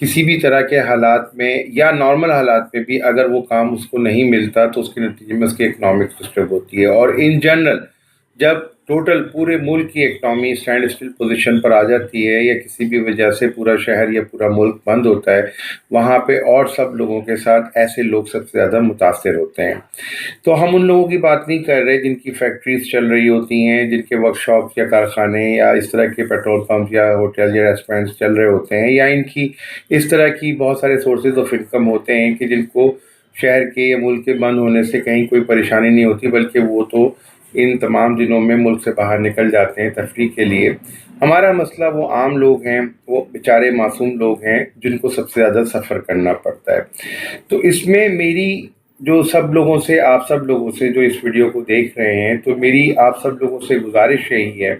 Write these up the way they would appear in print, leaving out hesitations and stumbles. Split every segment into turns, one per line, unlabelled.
کسی بھی طرح کے حالات میں یا نارمل حالات میں بھی اگر وہ کام اس کو نہیں ملتا تو اس کے نتیجے میں اس کی اکنامک ڈسٹرب ہوتی ہے. اور ان جنرل جب ٹوٹل پورے ملک کی اکنامی اسٹینڈ اسٹل پوزیشن پر آ جاتی ہے یا کسی بھی وجہ سے پورا شہر یا پورا ملک بند ہوتا ہے، وہاں پہ اور سب لوگوں کے ساتھ ایسے لوگ سب سے زیادہ متاثر ہوتے ہیں. تو ہم ان لوگوں کی بات نہیں کر رہے جن کی فیکٹریز چل رہی ہوتی ہیں، جن کے ورک شاپس یا کارخانے یا اس طرح کے پیٹرول پمپ یا ہوٹل یا ریسٹورینٹس چل رہے ہوتے ہیں، یا ان کی اس طرح کی بہت سارے سورسز آف انکم ہوتے ہیں کہ جن کو شہر کے یا ملک کے بند ہونے سے کہیں کوئی پریشانی نہیں ہوتی، بلکہ وہ تو ان تمام دنوں میں ملک سے باہر نکل جاتے ہیں تفریح کے لیے. ہمارا مسئلہ وہ عام لوگ ہیں، وہ بیچارے معصوم لوگ ہیں جن کو سب سے زیادہ سفر کرنا پڑتا ہے. تو اس میں میری جو سب لوگوں سے، آپ سب لوگوں سے جو اس ویڈیو کو دیکھ رہے ہیں، تو میری آپ سب لوگوں سے گزارش یہی ہے،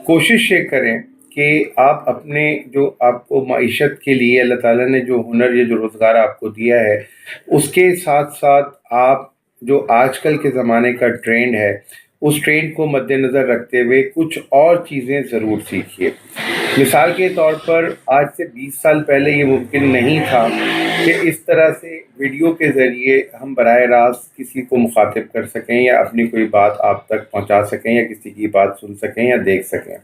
کوشش یہ کریں کہ آپ اپنے جو آپ کو معیشت کے لیے اللہ تعالیٰ نے جو ہنر یا جو روزگار آپ کو دیا ہے، اس کے ساتھ ساتھ آپ جو آج کل کے زمانے کا ٹرینڈ ہے اس ٹرینڈ کو مد نظر رکھتے ہوئے کچھ اور چیزیں ضرور سیکھیے. مثال کے طور پر آج سے 20 سال پہلے یہ ممکن نہیں تھا کہ اس طرح سے ویڈیو کے ذریعے ہم براہ راست کسی کو مخاطب کر سکیں یا اپنی کوئی بات آپ تک پہنچا سکیں یا کسی کی بات سن سکیں یا دیکھ سکیں.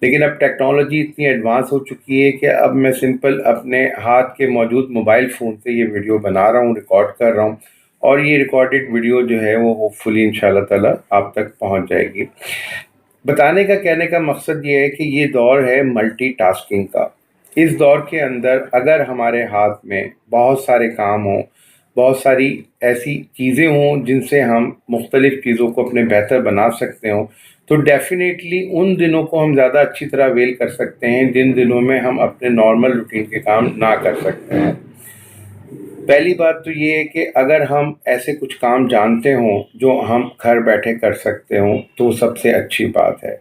لیکن اب ٹیکنالوجی اتنی ایڈوانس ہو چکی ہے کہ اب میں سمپل اپنے ہاتھ کے موجود موبائل فون سے یہ ویڈیو بنا رہا ہوں، ریکارڈ کر رہا ہوں، اور یہ ریکارڈڈ ویڈیو جو ہے وہ ہوپ فلی انشاءاللہ تعالیٰ آپ تک پہنچ جائے گی. بتانے کا کہنے کا مقصد یہ ہے کہ یہ دور ہے ملٹی ٹاسکنگ کا. اس دور کے اندر اگر ہمارے ہاتھ میں بہت سارے کام ہوں، بہت ساری ایسی چیزیں ہوں جن سے ہم مختلف چیزوں کو اپنے بہتر بنا سکتے ہوں، تو ڈیفینیٹلی ان دنوں کو ہم زیادہ اچھی طرح ویل کر سکتے ہیں جن دنوں میں ہم اپنے نارمل روٹین کے کام نہ کر سکتے ہیں. پہلی بات تو یہ ہے کہ اگر ہم ایسے کچھ کام جانتے ہوں جو ہم گھر بیٹھے کر سکتے ہوں تو سب سے اچھی بات ہے.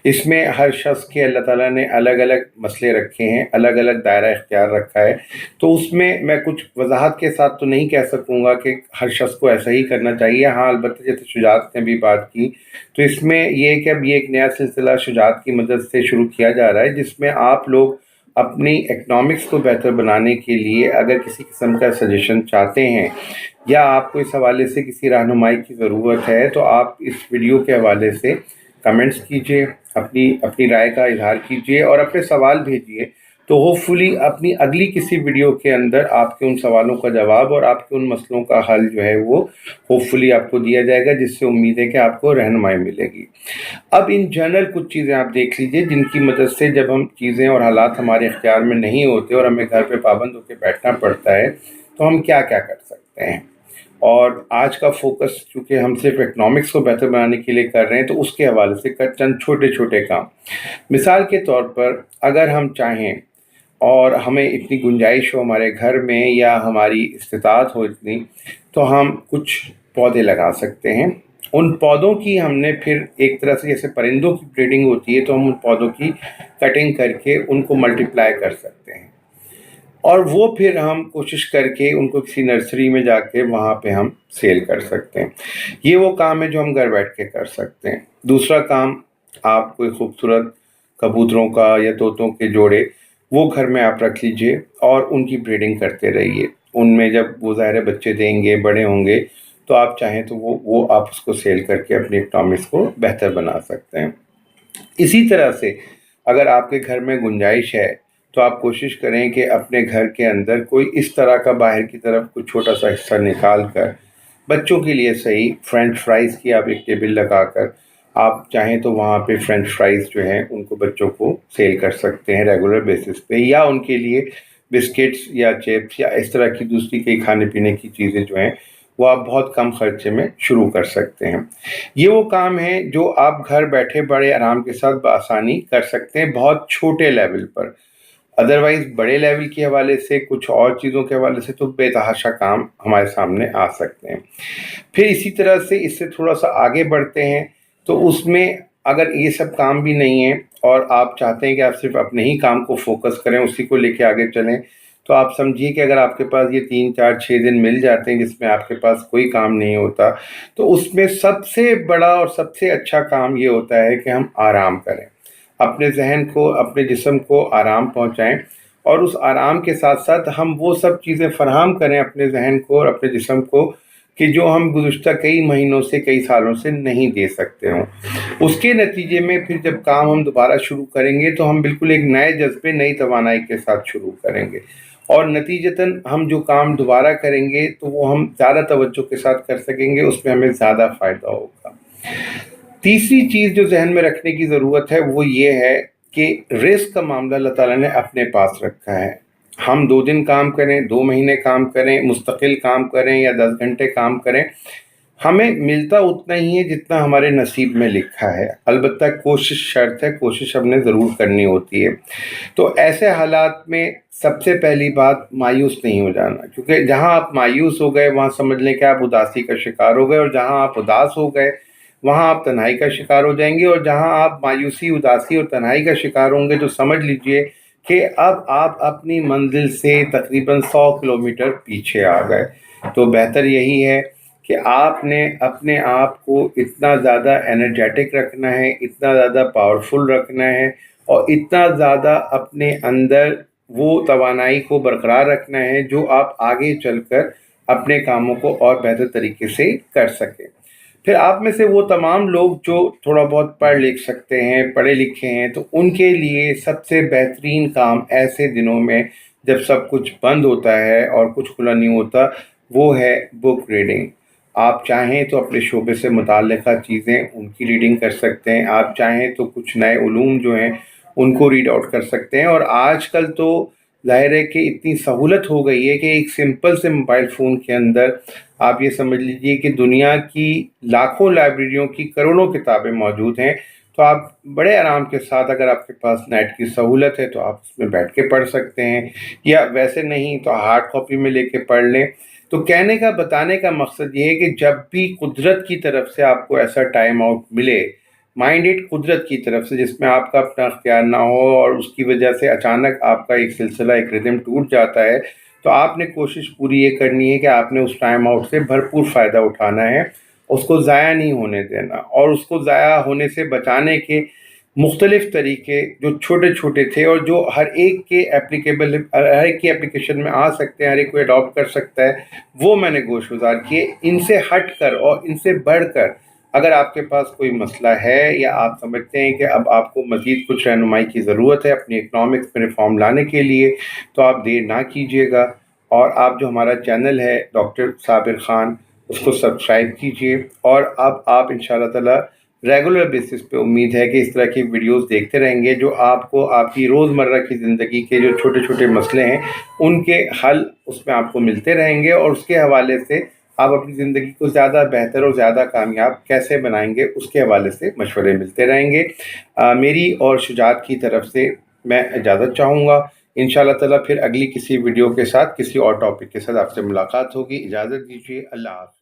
اس میں ہر شخص کے اللہ تعالیٰ نے الگ الگ مسئلے رکھے ہیں، الگ الگ دائرہ اختیار رکھا ہے. تو اس میں کچھ وضاحت کے ساتھ تو نہیں کہہ سکوں گا کہ ہر شخص کو ایسا ہی کرنا چاہیے. ہاں البتہ جیسے شجاعت نے بھی بات کی، تو اس میں یہ ہے کہ اب یہ ایک نیا سلسلہ شجاعت کی مدد سے شروع کیا جا رہا ہے جس میں آپ لوگ اپنی اکنامکس کو بہتر بنانے کے لیے اگر کسی قسم کا سجیشن چاہتے ہیں یا آپ کو اس حوالے سے کسی رہنمائی کی ضرورت ہے، تو آپ اس ویڈیو کے حوالے سے کمنٹس کیجئے، اپنی رائے کا اظہار کیجئے اور اپنے سوال بھیجئے. تو ہوپ فلی اپنی اگلی کسی ویڈیو کے اندر آپ کے ان سوالوں کا جواب اور آپ کے ان مسئلوں کا حل جو ہے وہ ہوپ فلی آپ کو دیا جائے گا، جس سے امید ہے کہ آپ کو رہنمائی ملے گی. اب ان جنرل کچھ چیزیں آپ دیکھ لیجئے جن کی مدد سے جب ہم چیزیں اور حالات ہمارے اختیار میں نہیں ہوتے اور ہمیں گھر پہ پابند ہو کے بیٹھنا پڑتا ہے تو ہم کیا کیا کر سکتے ہیں. اور آج کا فوکس چونکہ ہم صرف اکنامکس کو بہتر بنانے کے لیے کر رہے ہیں تو اس کے حوالے سے چند چھوٹے چھوٹے کام. مثال کے طور پر اگر ہم چاہیں اور ہمیں اتنی گنجائش ہو ہمارے گھر میں یا ہماری استطاعت ہو اتنی، تو ہم کچھ پودے لگا سکتے ہیں. ان پودوں کی ہم نے پھر ایک طرح سے جیسے پرندوں کی بریڈنگ ہوتی ہے تو ہم ان پودوں کی کٹنگ کر کے ان کو ملٹیپلائی کر سکتے ہیں، اور وہ پھر ہم کوشش کر کے ان کو کسی نرسری میں جا کے وہاں پہ ہم سیل کر سکتے ہیں. یہ وہ کام ہے جو ہم گھر بیٹھ کے کر سکتے ہیں. دوسرا کام، آپ کوئی خوبصورت کبوتروں کا یا طوطوں کے جوڑے وہ گھر میں آپ رکھ لیجئے اور ان کی بریڈنگ کرتے رہیے. ان میں جب وہ ظاہر بچے دیں گے، بڑے ہوں گے، تو آپ چاہیں تو وہ آپ اس کو سیل کر کے اپنی اکنامکس کو بہتر بنا سکتے ہیں. اسی طرح سے اگر آپ کے گھر میں گنجائش ہے تو آپ کوشش کریں کہ اپنے گھر کے اندر کوئی اس طرح کا باہر کی طرف کوئی چھوٹا سا حصہ نکال کر بچوں کے لیے صحیح فرینچ فرائز کی آپ ایک ٹیبل لگا کر آپ چاہیں تو وہاں پہ فرینچ فرائز جو ہیں ان کو بچوں کو سیل کر سکتے ہیں ریگولر بیسس پہ، یا ان کے لیے بسکٹس یا چپس یا اس طرح کی دوسری کئی کھانے پینے کی چیزیں جو ہیں وہ آپ بہت کم خرچے میں شروع کر سکتے ہیں. یہ وہ کام ہیں جو آپ گھر بیٹھے بڑے آرام کے ساتھ بآسانی کر سکتے ہیں بہت چھوٹے لیول پر. ادروائز بڑے لیول کے حوالے سے کچھ اور چیزوں کے حوالے سے تو بے تحاشا کام ہمارے سامنے آ سکتے ہیں. پھر اسی طرح سے اس سے تھوڑا سا آگے بڑھتے ہیں تو اس میں اگر یہ سب کام بھی نہیں ہیں اور آپ چاہتے ہیں کہ آپ صرف اپنے ہی کام کو فوکس کریں، اسی کو لے کے آگے چلیں، تو آپ سمجھیے کہ اگر آپ کے پاس یہ 3 4 6 دن مل جاتے ہیں جس میں آپ کے پاس کوئی کام نہیں ہوتا، تو اس میں سب سے بڑا اور سب سے اچھا کام یہ ہوتا ہے کہ ہم آرام کریں، اپنے ذہن کو، اپنے جسم کو آرام پہنچائیں اور اس آرام کے ساتھ ساتھ ہم وہ سب چیزیں فراہم کریں اپنے ذہن کو اور اپنے جسم کو کہ جو ہم گزشتہ کئی مہینوں سے کئی سالوں سے نہیں دے سکتے ہوں. اس کے نتیجے میں پھر جب کام ہم دوبارہ شروع کریں گے تو ہم بالکل ایک نئے جذبے نئی توانائی کے ساتھ شروع کریں گے، اور نتیجتاً ہم جو کام دوبارہ کریں گے تو وہ ہم زیادہ توجہ کے ساتھ کر سکیں گے، اس میں ہمیں زیادہ فائدہ ہوگا. تیسری چیز جو ذہن میں رکھنے کی ضرورت ہے وہ یہ ہے کہ رزق کا معاملہ اللہ تعالیٰ نے اپنے پاس رکھا ہے. ہم 2 دن کام کریں، 2 مہینے کام کریں، مستقل کام کریں یا 10 گھنٹے کام کریں، ہمیں ملتا اتنا ہی ہے جتنا ہمارے نصیب میں لکھا ہے. البتہ کوشش شرط ہے، کوشش ہم نے ضرور کرنی ہوتی ہے. تو ایسے حالات میں سب سے پہلی بات مایوس نہیں ہو جانا، کیونکہ جہاں آپ مایوس ہو گئے وہاں سمجھ لیں کہ آپ اداسی کا شکار ہو گئے، اور جہاں آپ اداس ہو گئے وہاں آپ تنہائی کا شکار ہو جائیں گے، اور جہاں آپ مایوسی، اداسی اور تنہائی کا شکار ہوں گے تو سمجھ لیجئے کہ اب آپ اپنی منزل سے تقریباً 100 کلومیٹر پیچھے آ گئے. تو بہتر یہی ہے کہ آپ نے اپنے آپ کو اتنا زیادہ انرجیٹک رکھنا ہے، اتنا زیادہ پاورفل رکھنا ہے، اور اتنا زیادہ اپنے اندر وہ توانائی کو برقرار رکھنا ہے جو آپ آگے چل کر اپنے کاموں کو اور بہتر طریقے سے کر سکیں. پھر آپ میں سے وہ تمام لوگ جو تھوڑا بہت پڑھ لکھ سکتے ہیں، پڑھے لکھے ہیں، تو ان کے لیے سب سے بہترین کام ایسے دنوں میں جب سب کچھ بند ہوتا ہے اور کچھ کھلا نہیں ہوتا وہ ہے بک ریڈنگ. آپ چاہیں تو اپنے شعبے سے متعلقہ چیزیں ان کی ریڈنگ کر سکتے ہیں، آپ چاہیں تو کچھ نئے علوم جو ہیں ان کو ریڈ آؤٹ کر سکتے ہیں. اور آج کل تو ظاہر ہے کہ اتنی سہولت ہو گئی ہے کہ ایک سمپل سے موبائل فون کے اندر آپ یہ سمجھ لیجئے کہ دنیا کی لاکھوں لائبریریوں کی کروڑوں کتابیں موجود ہیں. تو آپ بڑے آرام کے ساتھ، اگر آپ کے پاس نیٹ کی سہولت ہے تو آپ اس میں بیٹھ کے پڑھ سکتے ہیں، یا ویسے نہیں تو ہارڈ کاپی میں لے کے پڑھ لیں. تو کہنے کا، بتانے کا مقصد یہ ہے کہ جب بھی قدرت کی طرف سے آپ کو ایسا ٹائم آؤٹ ملے، مائنڈیڈ قدرت کی طرف سے جس میں آپ کا اپنا اختیار نہ ہو اور اس کی وجہ سے اچانک آپ کا ایک سلسلہ، ایک ردم ٹوٹ جاتا ہے، تو آپ نے کوشش پوری یہ کرنی ہے کہ آپ نے اس ٹائم آؤٹ سے بھرپور فائدہ اٹھانا ہے، اس کو ضائع نہیں ہونے دینا. اور اس کو ضائع ہونے سے بچانے کے مختلف طریقے جو چھوٹے چھوٹے تھے اور جو ہر ایک کے ایپلیکیبل، ہر ایک کی اپلیکیشن میں آ سکتے ہیں، ہر ایک کو اڈاپٹ کر سکتا ہے، وہ میں نے گوش گزار کیے. ان سے ہٹ کر اور ان سے بڑھ کر اگر آپ کے پاس کوئی مسئلہ ہے یا آپ سمجھتے ہیں کہ اب آپ کو مزید کچھ رہنمائی کی ضرورت ہے اپنی اکنامکس میں ریفارم لانے کے لیے، تو آپ دیر نہ کیجیے گا، اور آپ جو ہمارا چینل ہے ڈاکٹر صابر خان، اس کو سبسکرائب کیجیے. اور اب آپ انشاءاللہ تعالی ریگولر بیسس پہ امید ہے کہ اس طرح کی ویڈیوز دیکھتے رہیں گے جو آپ کو آپ کی روزمرہ کی زندگی کے جو چھوٹے چھوٹے مسئلے ہیں ان کے حل اس میں آپ کو ملتے رہیں گے، اور اس کے حوالے سے آپ اپنی زندگی کو زیادہ بہتر اور زیادہ کامیاب کیسے بنائیں گے اس کے حوالے سے مشورے ملتے رہیں گے. میری اور شجاعت کی طرف سے میں اجازت چاہوں گا. انشاءاللہ تعالیٰ پھر اگلی کسی ویڈیو کے ساتھ، کسی اور ٹاپک کے ساتھ آپ سے ملاقات ہوگی. اجازت دیجیے. اللہ حافظ.